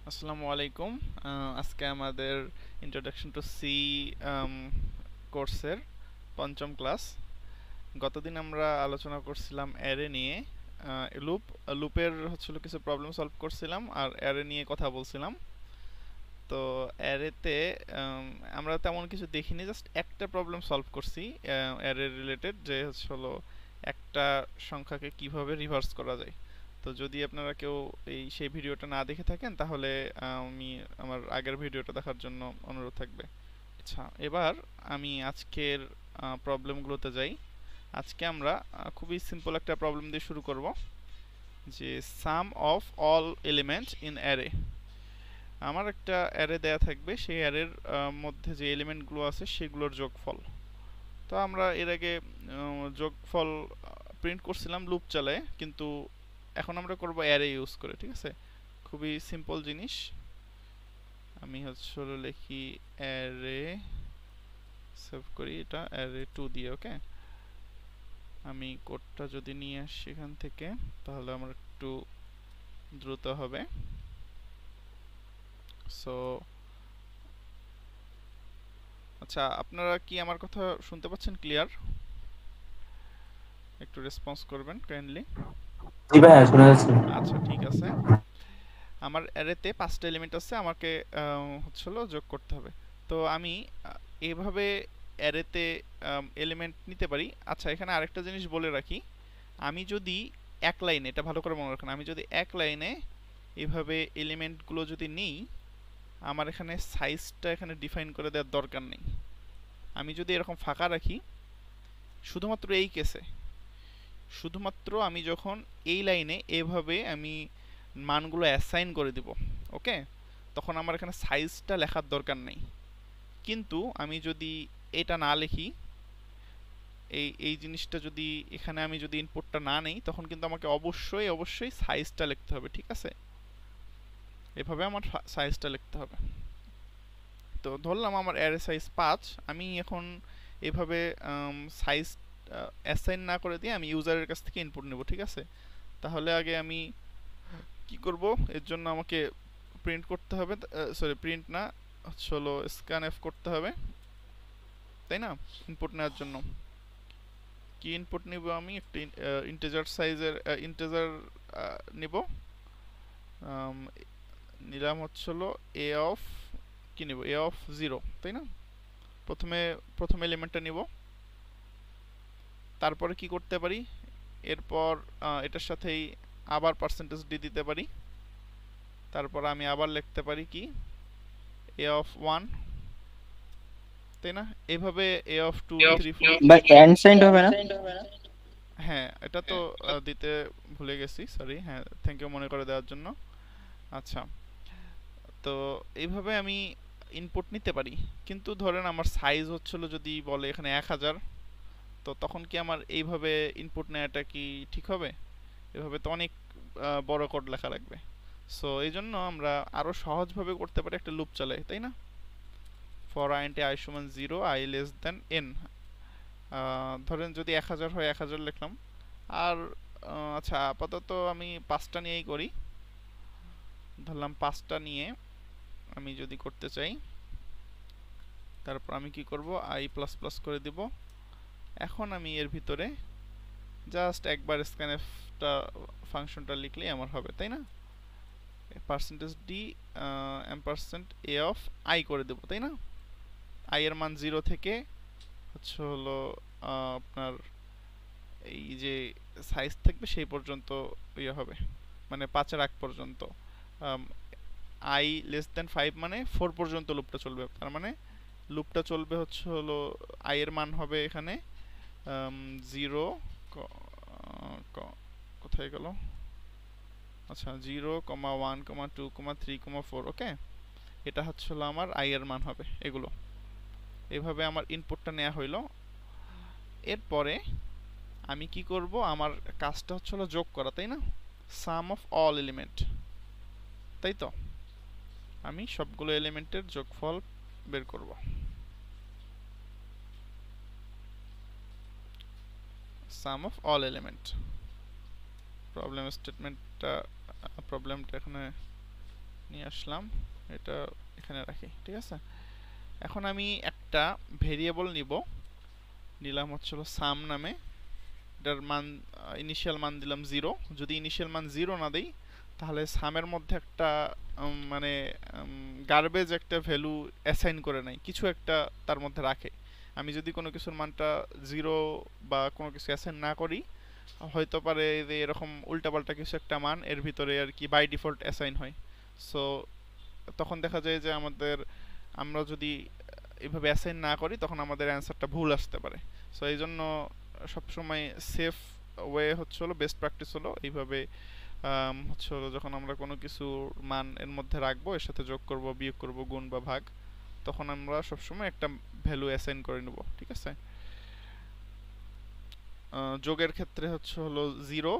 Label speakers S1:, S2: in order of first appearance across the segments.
S1: আসসালামু আলাইকুম। আজকে আমাদের ইন্ট্রোডাকশন টু সি কোর্সের পঞ্চম ক্লাস। গতদিন আমরা আলোচনা করছিলাম অ্যারে নিয়ে। লুপ লুপের হচ্ছিল কিছু প্রবলেম সলভ করছিলাম আর অ্যারে নিয়ে কথা বলছিলাম। তো অ্যারেতে আমরা তেমন কিছু দেখিনি, জাস্ট একটা প্রবলেম সলভ করছি অ্যারে রিলেটেড, যে হলো একটা সংখ্যাকে কিভাবে রিভার্স করা যায়। তো যদি আপনারা কেউ সেই ভিডিওটা না দেখে থাকেন তাহলে আমি আমার আগের ভিডিওটা দেখার জন্য অনুরোধ থাকবে। আচ্ছা, এবার আমি আজকের প্রবলেমগুলোতে যাই। আজকে আমরা খুবই সিম্পল একটা প্রবলেম দিয়ে শুরু করব, যে sum of all elements in array. আমার একটা অ্যারে দেয়া থাকবে, সেই অ্যারের মধ্যে যে এলিমেন্টগুলো আছে সেগুলোর যোগফল। তো আমরা এর আগে যোগফল প্রিন্ট করছিলাম লুপ চালায়, কিন্তু এখন আমরা করব অ্যারে ইউজ করে। ঠিক আছে, খুবই সিম্পল জিনিস। আমি হলো লিখি অ্যারে, সেভ করি এটা অ্যারে 2 দিয়ে। ওকে, আমি কোডটা যদি নিয়ে আসি এখান থেকে তাহলে আমার একটু দ্রুত হবে। সো আচ্ছা, আপনারা কি আমার কথা শুনতে পাচ্ছেন ক্লিয়ার? একটু রেসপন্স করবেন কাইন্ডলি।
S2: জি ভাইয়া শোনা যাচ্ছে।
S1: আচ্ছা, ঠিক আছে। আমার অ্যারেতে 5টা এলিমেন্ট আছে, আমাকে হলো যোগ করতে হবে। তো আমি এইভাবে অ্যারেতে এলিমেন্ট নিতে পারি। আচ্ছা, এখানে আরেকটা জিনিস বলে রাখি। আমি যদি এক লাইনে, এটা ভালো করে মনে রাখুন, আমি যদি এক লাইনে এইভাবে এলিমেন্টগুলো যদি নিই, আমার এখানে সাইজটা এখানে ডিফাইন করে দেওয়ার দরকার নেই। আমি যদি এরকম ফাঁকা রাখি, শুধুমাত্র এই কেসে, শুধুমাত্র আমি যখন এই লাইনে এভাবে আমি মানগুলো অ্যাসাইন করে দিব, ওকে, তখন আমার এখানে সাইজটা লেখার দরকার নেই। কিন্তু আমি যদি এটা না লিখি, এই এই জিনিসটা যদি এখানে আমি যদি ইনপুটটা না নেই, তখন কিন্তু আমাকে অবশ্যই অবশ্যই সাইজটা লিখতে হবে। ঠিক আছে, এভাবে আমার সাইজটা লিখতে হবে। তো ধরলাম আমার অ্যারে সাইজ 5। আমি এখন এভাবে সাইজ অ্যাসাইন না করে দিয়ে আমি ইউজারের কাছ থেকে ইনপুট নেব। ঠিক আছে, তাহলে আগে আমি কি করব, এর জন্য আমাকে প্রিন্ট করতে হবে, সরি প্রিন্ট না, হলো স্ক্যানএফ করতে হবে, তাই না? ইনপুট নেওয়ার জন্য কি ইনপুট নিব, আমি একটা ইন্টিজার সাইজের ইন্টিজার নিব। আম, নিলাম হলো এ অফ, কি নিব, এ অফ 0, তাই না? প্রথমে প্রথম এলিমেন্টটা নিব। তারপরে কি করতে পারি, এরপর এটার সাথেই আবার পার্সেন্টেজ ডি দিতে পারি। তারপর আমি আবার লিখতে পারি কি, এ অফ 1, তাই না? এইভাবে এ অফ 2 3 4।
S2: ভাই এন্ড সাইন্ড হবে না?
S1: হ্যাঁ, এটা তো দিতে ভুলে গেছি, সরি। হ্যাঁ, থ্যাংক ইউ মনে করে দেওয়ার জন্য। আচ্ছা, তো এইভাবে আমি ইনপুট নিতে পারি। কিন্তু ধরেন আমার সাইজ হচ্ছিল যদি বলে এখানে 1000, তো তখন কি আমার এইভাবে ইনপুট নেওয়াটা কি ঠিক হবে? এভাবে তো অনেক বড় কোড লেখা লাগবে। সো এই জন্য আমরা আরো সহজভাবে করতে পারি, একটা লুপ চালাই, তাই না? ফর আইনটি আই সমান 0, আই লেস দেন এন। ধরেন যদি 1000 হয়, 1000 লিখলাম। আর আচ্ছা, আপাতত আমি 5টা নিয়েই করি। ধরলাম 5টা নিয়ে আমি যদি করতে চাই, তারপর আমি কি করব, আই প্লাস প্লাস করে দিব। এখন আমি এর ভিতরে জাস্ট একবার স্ক্যানএফটা ফাংশনটা লিখলেই আমার হবে, তাই না? Percentage D ampersand A of I করে দেবো, তাই না? আই এর মান 0 থেকে হলো আপনার এই যে সাইজ থাকবে সেই পর্যন্ত ইয়ে হবে, মানে 5-এর আগ পর্যন্ত। আই লেস দেন 5 মানে 4 পর্যন্ত লুপটা চলবে। তার মানে লুপটা চলবে হলো আই এর মান হবে এখানে 0, কোথায় গেল, আচ্ছা 0,1,2,3,4। ওকে, এটা হলো আমার আই এর মান হবে এগুলো। এভাবে আমার ইনপুটটা নেওয়া হইলো। এরপরে আমি কি করব, আমার কাজটা হলো যোগ করা, তাই না? সাম অফ অল এলিমেন্ট, তাই তো? আমি সবগুলো এলিমেন্টের যোগফল বের করব। সাম অফ অল এলিমেন্ট, প্রবলেম স্টেটমেন্টটা, প্রবলেমটা এখানে নিয়ে আসলাম, এটা এখানে রাখি, ঠিক আছে। এখন আমি একটা ভেরিয়েবল নিলাম হচ্ছিল সাম নামে। এটার মান ইনিশিয়াল মান দিলাম 0। যদি ইনিশিয়াল মান 0 না দেই তাহলে সামের মধ্যে একটা মানে গার্বেজ একটা ভ্যালু অ্যাসাইন করে নাই, কিছু একটা তার মধ্যে রাখে। আমি যদি কোনো কিছুর মানটা 0 বা কোনো কিছু অ্যাসাইন না করি, হয়তো পারে যে এরকম উল্টাপাল্টা কিছু একটা মান এর ভিতরে আর কি বাই ডিফল্ট অ্যাসাইন হয়। সো তখন দেখা যায় যে আমরা যদি এভাবে অ্যাসাইন না করি তখন আমাদের অ্যান্সারটা ভুল আসতে পারে। সো এই জন্য সবসময় সেফ ওয়ে হচ্ছে হলো, বেস্ট প্র্যাকটিস হলো এইভাবে হচ্ছে হলো যখন আমরা কোনো কিছু মান এর মধ্যে রাখবো, এর সাথে যোগ করব, বিয়োগ করব, গুণ বা ভাগ, তখন আমরা সবসময় একটা ভ্যালু অ্যাসাইন করে নেব, ঠিক আছে। যোগের ক্ষেত্রে হচ্ছে হলো 0,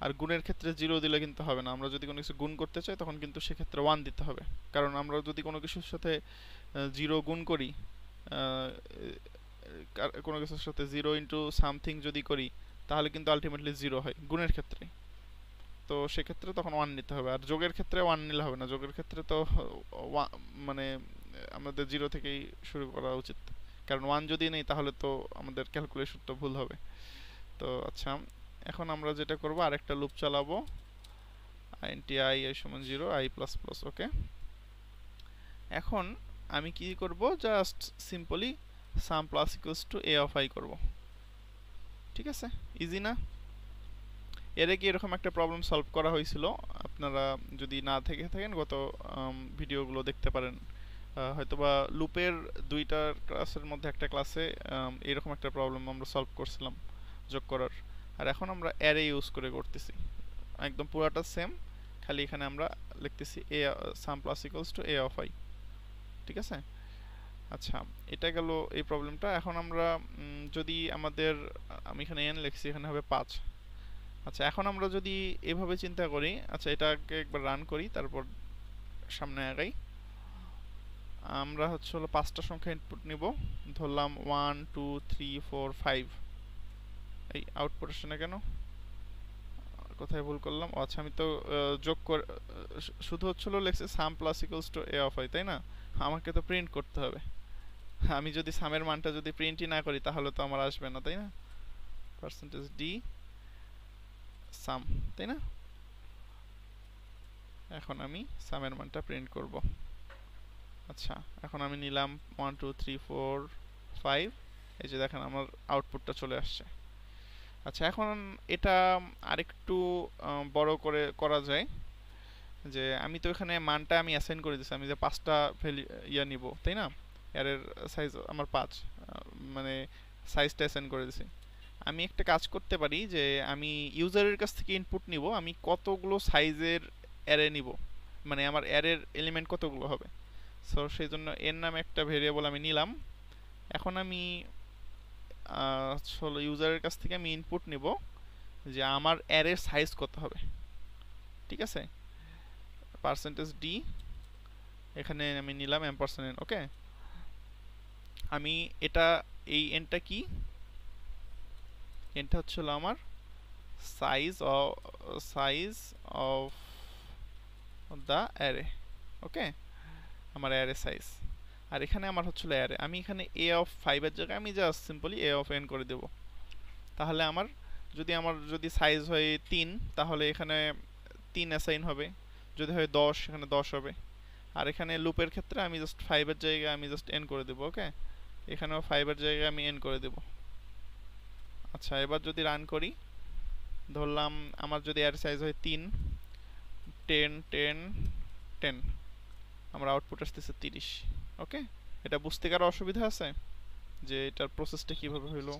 S1: আর গুণের ক্ষেত্রে 0 দিলে কিন্তু হবে না। আমরা যদি কোনো কিছু গুণ করতে চাই তখন কিন্তু সেক্ষেত্রে 1 দিতে হবে, কারণ আমরা যদি কোনো কিছুর সাথে 0 গুণ করি, কোনো কিছুর সাথে 0 ইন্টু সামথিং যদি করি, তাহলে কিন্তু আলটিমেটলি 0 হয় গুণের ক্ষেত্রে। তো সেক্ষেত্রে তখন 1 নিতে হবে। আর যোগের ক্ষেত্রে 1 নিলে হবে না, যোগের ক্ষেত্রে তো মানে আমাদের 0 থেকেই শুরু করা উচিত, কারণ 1 যদি নেই তাহলে তো আমাদের ক্যালকুলেশনটা ভুল হবে। তো আচ্ছা, এখন আমরা যেটা করব, আরেকটা লুপ চালাবো, int i সমান 0 i প্লাস প্লাস, ওকে। এখন আমি কি করব, just simply some plus equals to a of i করব, ঠিক আছে। ইজি না? এর আগে এরকম একটা প্রবলেম সলভ করা হয়েছিল, আপনারা যদি না থেকে থাকেন গত ভিডিওগুলো দেখতে পারেন। হয়তোবা লুপের দুইটা ক্লাসের মধ্যে একটা ক্লাসে এরকম একটা প্রবলেম আমরা সলভ করছিলাম যোগ করার। আর এখন আমরা অ্যারে ইউজ করে করতেছি, একদম পুরাটা সেম, খালি এখানে আমরা লিখতেছি a some plus equals to a of i, ঠিক আছে। আচ্ছা, এটা গেল এই প্রবলেমটা। এখন আমরা যদি আমাদের, আমি এখানে n লিখছি, এখানে হবে 5। আচ্ছা, এখন আমরা যদি এভাবে চিন্তা করি, আচ্ছা এটাকে একবার রান করি, তারপর সামনে আগাই। আমরা হচ্ছে হলো 5টা সংখ্যা ইনপুট নিব, ধরলাম 1 2 3 4 5। এই আউটপুট আসছে না কেন, কোথায় ভুল করলাম? ও আচ্ছা, আমি তো যোগ করে শুধু হচ্ছিল লেখছে সাম plus equals to a of i, তাই না? আমাকে তো প্রিন্ট করতে হবে। আমি যদি সামের মানটা যদি প্রিন্টই না করি তাহলে তো আমার আসবে না, তাই না? পার্সেন্টেজ ডি সাম, তাই না? এখন আমি সামের মানটা প্রিন্ট করব। আচ্ছা, এখন আমি নিলাম 1 2 3 4 5, এই যে দেখেন আমার আউটপুটটা চলে আসছে। আচ্ছা, এখন এটা আরেকটু বড় করে করা যায়, যে আমি তো এখানে মানটা আমি অ্যাসাইন করে দিয়েছি, আমি যে 5টা ভ্যালু নিব, তাই না? এর সাইজ আমার 5, মানে সাইজটা অ্যাসাইন করে দিয়েছি। আমি একটা কাজ করতে পারি যে আমি ইউজারের কাছ থেকে ইনপুট নিব, আমি কতগুলো সাইজের অ্যারে নিব, মানে আমার অ্যারের এলিমেন্ট কতগুলো হবে। সো সেই জন্য এর নামে একটা ভেরিয়েবল আমি নিলাম। এখন আমি আসলে ইউজারের কাছ থেকে আমি ইনপুট নিব যে আমার অ্যারের সাইজ কত হবে, ঠিক আছে। পার্সেন্টেজ ডি, এখানে আমি নিলাম এম্পারসেন্ট, ওকে। আমি এটা, এই এনটা কি, এনটা হচ্ছিল আমার সাইজ অফ দ্য অ্যারে, ওকে, আমার অ্যারে সাইজ। আর এখানে আমার হচ্ছিল অ্যারে, আমি এখানে a অফ 5 এর জায়গায় আমি just simply a of n করে দেব। তাহলে আমার যদি সাইজ হয় 3, তাহলে এখানে 3 অ্যাসাইন হবে, যদি হয় 10 এখানে 10 হবে। আর এখানে লুপের ক্ষেত্রে আমি জাস্ট 5 এর জায়গায় আমি জাস্ট n করে দেব, ওকে। এখানেও 5 এর জায়গায় আমি n করে দেব। আচ্ছা, এবার যদি রান করি, ধরলাম আমার যদি অ্যারে সাইজ হয় 3, 10 10 10, আমার আউটপুট আসতেছে 30, ওকে। এটা বুঝতে কারো অসুবিধা আছে যে এটার প্রসেসটা কিভাবে হইলো?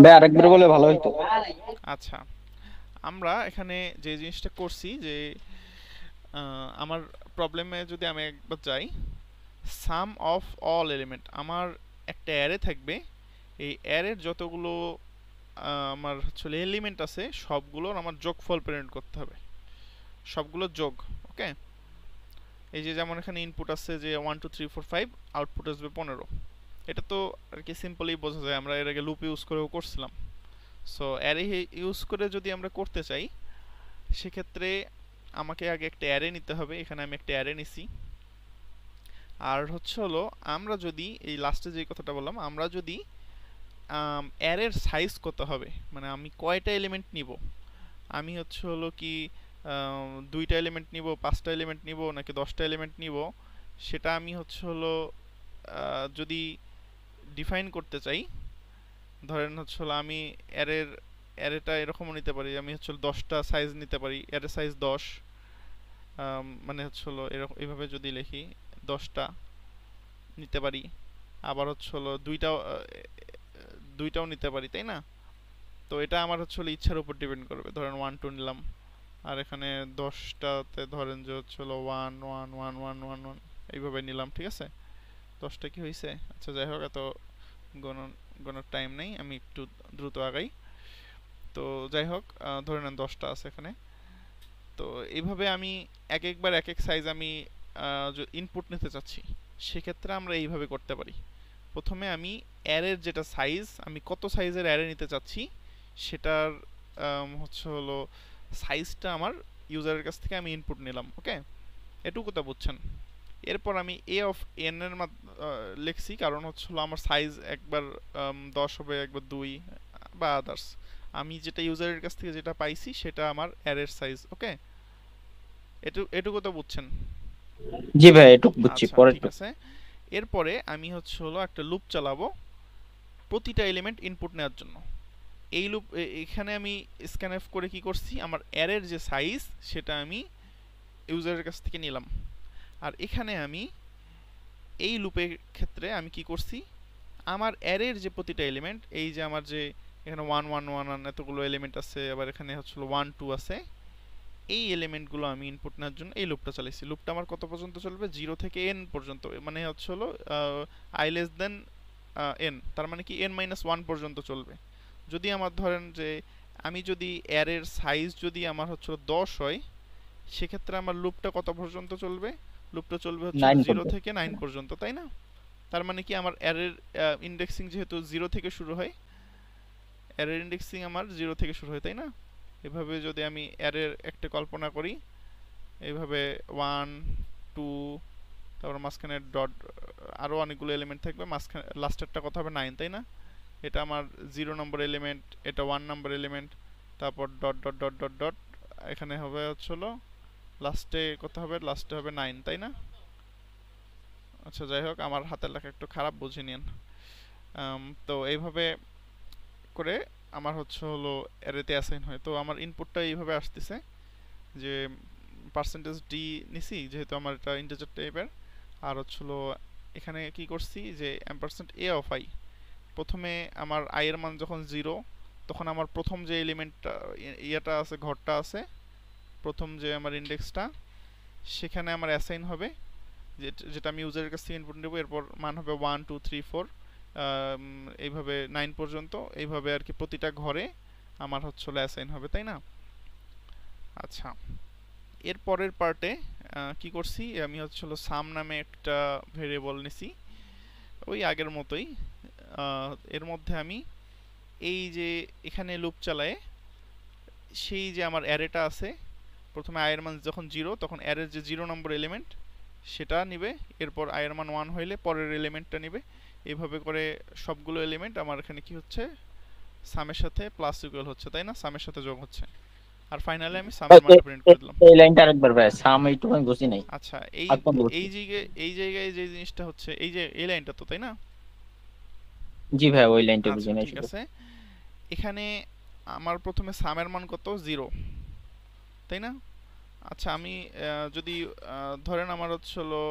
S2: ভাই আরেকবার বলে ভালো হতো।
S1: আচ্ছা, আমরা এখানে যে জিনিসটা করছি যে আমার প্রবলেমে যদি আমি একবার যাই, সাম অফ অল এলিমেন্ট, আমার একটা অ্যারে থাকবে, এই অ্যারের যতগুলো আমার হচ্ছে এলিমেন্ট আছে সবগুলোর আমার যোগফল প্রিন্ট করতে হবে, সবগুলো যোগ, ওকে। এই যে যেমন এখানে ইনপুট আছে যে 1 2 3 4 5, আউটপুট আসবে 15। এটা তো আর কি সিম্পলি বোঝা যায়, আমরা এর আগে লুপ ইউজ করেও করছিলাম। সো অ্যারে ইউজ করে যদি আমরা করতে চাই, সেক্ষেত্রে আমাকে আগে একটা অ্যারে নিতে হবে। এখানে আমি একটা অ্যারে নিছি। আর হচ্ছে হলো আমরা যদি এই লাস্টে যে কথাটা বললাম, আমরা যদি অ্যারের সাইজ কত হবে, মানে আমি কয়টা এলিমেন্ট নিব, আমি হচ্ছে হলো কি 2টা এলিমেন্ট নিব, 5টা এলিমেন্ট নিব, নাকি 10টা এলিমেন্ট নিব, সেটা আমি হচ্ছে হলো যদি ডিফাইন করতে চাই, ধরেন হচ্ছে হলো আমি অ্যারেটা এরকমও নিতে পারি, আমি হচ্ছে 10টা সাইজ নিতে পারি, অ্যারে সাইজ 10, মানে হচ্ছে হলো এরকম এইভাবে যদি লিখি 10টা নিতে পারি। আবার হচ্ছে হলো দুইটাও নিতে পারি, তাই না? তো এটা আমার হচ্ছে হলো ইচ্ছার উপর ডিপেন্ড করবে। ধরেন 1 2 নিলাম, আর এখানে 10টাতে ধরেন যে হচ্ছে হলো 1 1 1 1 1 1 এইভাবে নিলাম, ঠিক আছে? 10টা কি হয়েছে? আচ্ছা যাই হোক, এত গণার টাইম নেই, আমি একটু দ্রুত আগাই। তো যাই হোক, ধরে নেন 10টা আছে এখানে। তো এইভাবে আমি একবার এক এক সাইজ আমি ইনপুট নিতে চাচ্ছি, সেক্ষেত্রে আমরা এইভাবে করতে পারি। প্রথমে আমি অ্যারের যেটা সাইজ, আমি কত সাইজের অ্যারে নিতে চাচ্ছি সেটার হচ্ছে হলো সাইজটা আমার ইউজারের কাছ থেকে আমি ইনপুট নিলাম। ওকে, এটুকু তো বুঝছেন। এরপর আমি এ অফ এন এর লিখছি, কারণ হচ্ছে হলো আমার সাইজ একবার 10 হবে, একবার 2 বা আদার্স। আমি যেটা ইউজারের কাছ থেকে যেটা পাইছি সেটা আমার অ্যারের সাইজ। ওকে, এটুকু তো বুঝছেন।
S2: জি ভাই, এটুকু বুঝছি,
S1: আচ্ছা ঠিক
S2: পরেরটুকু।
S1: আছে। এরপরে আমি হচ্ছে হলো একটা লুপ চালাবো প্রতিটা এলিমেন্ট ইনপুট নেওয়ার জন্য। এই লুপ এখানে আমি স্ক্যানএফ করে কি করছি, আমার অ্যারের যে সাইজ সেটা আমি ইউজারের কাছ থেকে নিলাম। আর এখানে আমি এই লুপের ক্ষেত্রে আমি কি করছি, আমার অ্যারের যে প্রতিটা এলিমেন্ট, এই যে আমার যে এখানে 1 1 1 1 এতগুলো এলিমেন্ট আছে, আবার এখানে হচ্ছে 1 2 আছে, এই এলিমেন্টগুলো আমি ইনপুট নেওয়ার জন্য এই লুপটা চালাইছি। লুপটা আমার কত পর্যন্ত চলবে? 0 থেকে n পর্যন্ত, মানে হচ্ছে হলো i লেস দেন n, তার মানে কি n-1 পর্যন্ত চলবে। যদি আমার ধরেন যে আমি যদি অ্যারের সাইজ যদি আমার হচ্ছে 10 হয়, সেক্ষেত্রে আমার লুপটা কত পর্যন্ত চলবে? লুপটা চলবে হচ্ছে
S2: 9
S1: 0
S2: পর্যন্ত।
S1: থেকে 9 পর্যন্ত, তাই না? তার মানে কি আমার অ্যারের ইন্ডেক্সিং যেহেতু 0 থেকে শুরু হয়, অ্যারের ইন্ডেক্সিং আমার 0 থেকে শুরু হয়, তাই না? এভাবে যদি আমি অ্যারের একটা কল্পনা করি, এইভাবে 1 2, তারপর মাঝখানে ডট, আরও অনেকগুলো এলিমেন্ট থাকবে, মাঝখানে লাস্টেরটা কত হবে? 9, তাই না? এটা আমার 0 নম্বর এলিমেন্ট, এটা 1 নম্বর এলিমেন্ট, তারপর dot dot dot dot dot, এখানে হবে হচ্ছে হলো লাস্টে কত হবে? লাস্টে হবে 9, তাই না? আচ্ছা যাই হোক, আমার হাতের লেখা একটু খারাপ, বুঝে নিন। তো এইভাবে করে আমার হচ্ছে হলো অ্যারেতে অ্যাসাইন হয়। তো আমার ইনপুটটা এইভাবে আসতেছে যে পার্সেন্টেজ ডি নিছি, যেহেতু আমার এটা ইন্টিজার টাইপের। আর হচ্ছে হলো এখানে কি করছি যে অ্যাম্পারসেন্ট এ অফ আই, প্রথমে আমার আই এর মান যখন 0, তখন আমার প্রথম যে এলিমেন্টটা ইয়েটা আছে, ঘরটা আছে, প্রথম যে আমার ইন্ডেক্সটা, সেখানে আমার অ্যাসাইন হবে, যেটা আমি ইউজারের কাছ থেকে ইনপুট নেব। এরপর মান হবে 1 2 3 4, এইভাবে 9 পর্যন্ত, এইভাবে আর কি প্রতিটা ঘরে আমার হচ্ছে হলো অ্যাসাইন হবে, তাই না? আচ্ছা, এর পরের পার্টে কি করছি, আমি হচ্ছে হলো সাম নামে একটা ভেরিয়েবল নিছি, ওই আগের মতোই। এর মধ্যে আমি এই যে এখানে লুপ চালায়ে সেই যে আমার অ্যারেটা আছে, প্রথমে আয়ের মান যখন 0, তখন অ্যারের যে 0 নম্বর এলিমেন্ট সেটা নিবে, এরপর আয়ের মান 1 হইলে পরের এলিমেন্টটা নিবে। এইভাবে করে সবগুলো এলিমেন্ট আমার এখানে কি হচ্ছে, সামের সাথে প্লাস ইকুয়াল হচ্ছে, তাই না? সামের সাথে যোগ হচ্ছে, আর ফাইনালি আমি সামের মানটা প্রিন্ট করে দিলাম।
S2: এই লাইনটা আরেকবার ভাই, সাম এইটুকু আমি বুঝি নাই।
S1: আচ্ছা, এই
S2: একদম বুঝছি।
S1: এই জায়গায় যে জিনিসটা হচ্ছে, এই যে এই লাইনটা তো, তাই না?
S2: জি ভাই, ওই লাইনটা বুঝি
S1: আচ্ছা
S2: নাই
S1: ঠিক
S2: শুধু।
S1: আছে। এখানে আমার প্রথমে সামের মান কত? 0, তাই না? আচ্ছা, আমি যদি ধরেন আমার হচ্ছে হলো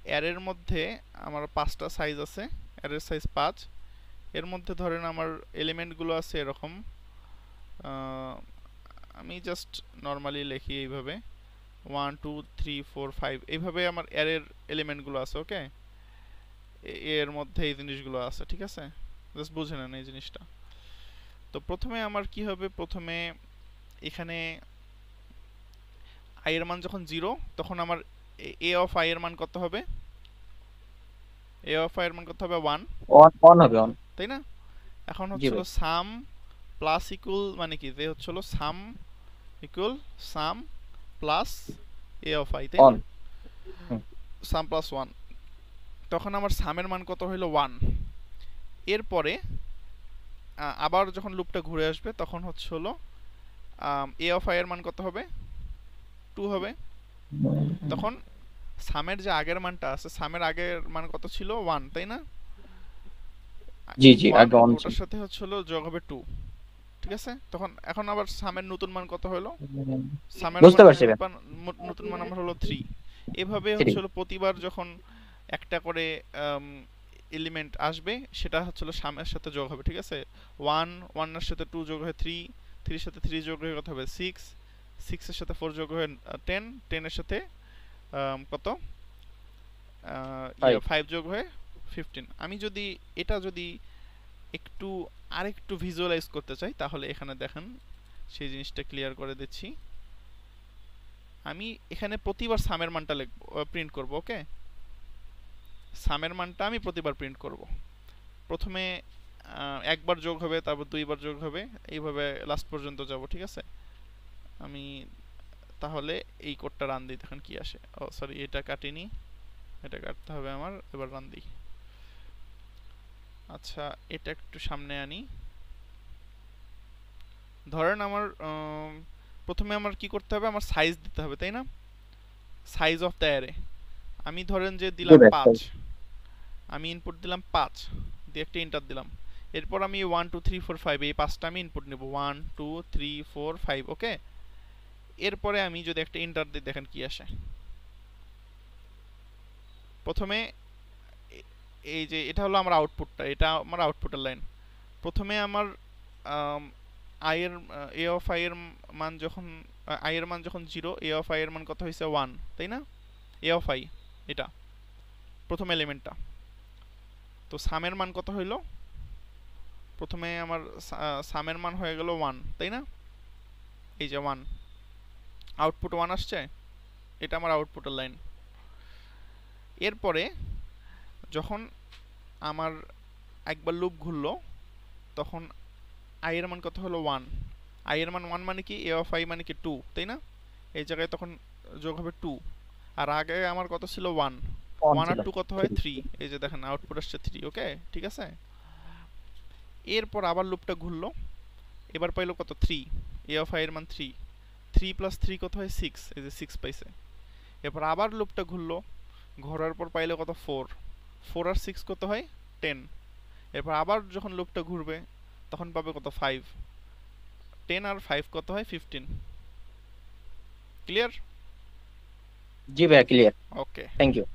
S1: অ্যারের মধ্যে আমার 5টা সাইজ আছে, অ্যারের সাইজ 5, এর মধ্যে ধরেন আমার এলিমেন্টগুলো আছে এরকম, আমি জাস্ট নর্মালি লিখি এইভাবে 1 2 3 4 5, এইভাবে আমার অ্যারের এলিমেন্টগুলো আছে। ওকে, এর মধ্যে এই জিনিসগুলো আছে, ঠিক আছে? জাস্ট বুঝে নেন এই জিনিসটা। তো প্রথমে আমার কি হবে, প্রথমে এখানে আই এর মান যখন 0, তখন আমার এ অফ আই এর মান কত হবে? এ অফ আই এর মান কত হবে? 1,
S2: অন অন হবে, অন।
S1: তাই না? এখন
S2: জি
S1: হচ্ছে
S2: ভাই।
S1: হলো সাম প্লাস ইকুয়াল, মানে কি যে হচ্ছে হলো সাম equal some plus A of I, তাই
S2: অন।
S1: না? সাম প্লাস 1, তখন আমার সামের মান কত হইলো 1। এরপরে আবার যখন লুপটা ঘুরে আসবে তখন হচ্ছে হলো এ অফ আই এর মান কত হবে? 2 হবে। তখন সামের যে আগের মানটা আছে, সামের আগের মান কত ছিল? 1, তাই না?
S2: জি জি,
S1: 1,
S2: আগে অন ছিল।
S1: ওটার সাথে হচ্ছে হলো যোগ হবে 2, ঠিক আছে? তখন এখন আবার সামের নতুন মান কত হলো? সামের
S2: বুঝতে পারছি ভাই।
S1: নতুন মান আমার হলো 3। এভাবে
S2: থ্রি।
S1: হচ্ছে হলো প্রতিবার যখন একটা করে এলিমেন্ট আসবে সেটা হচ্ছে হলো সামের সাথে যোগ হবে, ঠিক আছে? 1 এর সাথে 2 যোগ হয়ে 3, 3 এর সাথে 3 যোগ হয়ে কত হবে? 6, 6 এর সাথে 4 যোগ হয়ে 10, 10 এর সাথে কত
S2: ফাইভ।
S1: 5 যোগ হয়ে 15। আমি যদি এটা যদি একটু আরেকটু ভিজুয়ালাইজ করতে চাই তাহলে এখানে দেখেন সেই জিনিসটা ক্লিয়ার করে দিচ্ছি। আমি এখানে প্রতিবার সামের মানটা লিখব, প্রিন্ট করব, ওকে? সামের মানটা আমি প্রতিবার প্রিন্ট করব। প্রথমে একবার যোগ হবে, তারপর দুইবার যোগ হবে, এইভাবে লাস্ট পর্যন্ত যাব, ঠিক আছে? আমি তাহলে এই কোডটা রান দিই, দেখেন কি আসে। ও সরি, এটা কাটিনি, এটা কাটতে হবে আমার। এবার রান দিই। আচ্ছা, এটা একটু সামনে আনি। ধরেন আমার প্রথমে আমার কি করতে হবে? আমার সাইজ দিতে হবে, তাই না? সাইজ অফ দ্য অ্যারে আমি ধরেন যে
S2: জি
S1: দিলাম
S2: ভাই।
S1: 5, আমি ইনপুট দিলাম 5 দিয়ে একটা এন্টার দিলাম। এরপর আমি 1 2 3 4 5 এই পাঁচটা আমি ইনপুট নেব, 1 2 3 4 5, ওকে? এরপরে আমি যদি একটা এন্টার দিই, দেখেন কি আসে। প্রথমে এই যে এটা হলো আমার আউটপুটটা, এটা আমার আউটপুটের লাইন। প্রথমে আমার আই এর এ অফ আই এর মান যখন আই এর মান যখন 0, এ অফ আই এর মান কত হয়েছে? 1, তাই না? এ অফ আই এটা প্রথম এলিমেন্টটা। তো সামের মান কত হইলো? প্রথমে আমার সামের মান হয়ে গেল 1, তাই না? এই যে 1, আউটপুট 1 আসছে, এটা আমার আউটপুটের লাইন। এরপরে যখন আমার একবার লুপ ঘুরলো তখন আই এর মান কত হলো? 1। আই এর মান 1 মানে কি? এ অফ আই মানে কি? 2, তাই না? এই জায়গায় তখন যোগ হবে 2। আর আগে আমার কত ছিল? 1।
S2: অন
S1: 1 আর
S2: ছিল।
S1: 2 কত হয়? 3। এই যে দেখেন আউটপুট আসছে 3, ওকে? ঠিক আছে? এরপর আবার লুপটা ঘুরলো, এবার পাইলো কত? 3। এ অফ আই এর মান 3, 3 প্লাস 3 কত হয়? 6, এই যে 6 পাইছে। এরপর আবার লুপটা ঘুরলো, ঘোরার পর পাইলো কত? 4, 4 আর 6 কত হয়? 10। এরপর আবার যখন লুপটা ঘুরবে তখন পাবে কত? 5, 10 আর 5 কত হয়? 15। ক্লিয়ার?
S2: জি ভাই, ক্লিয়ার।
S1: ওকে।
S2: Thank you.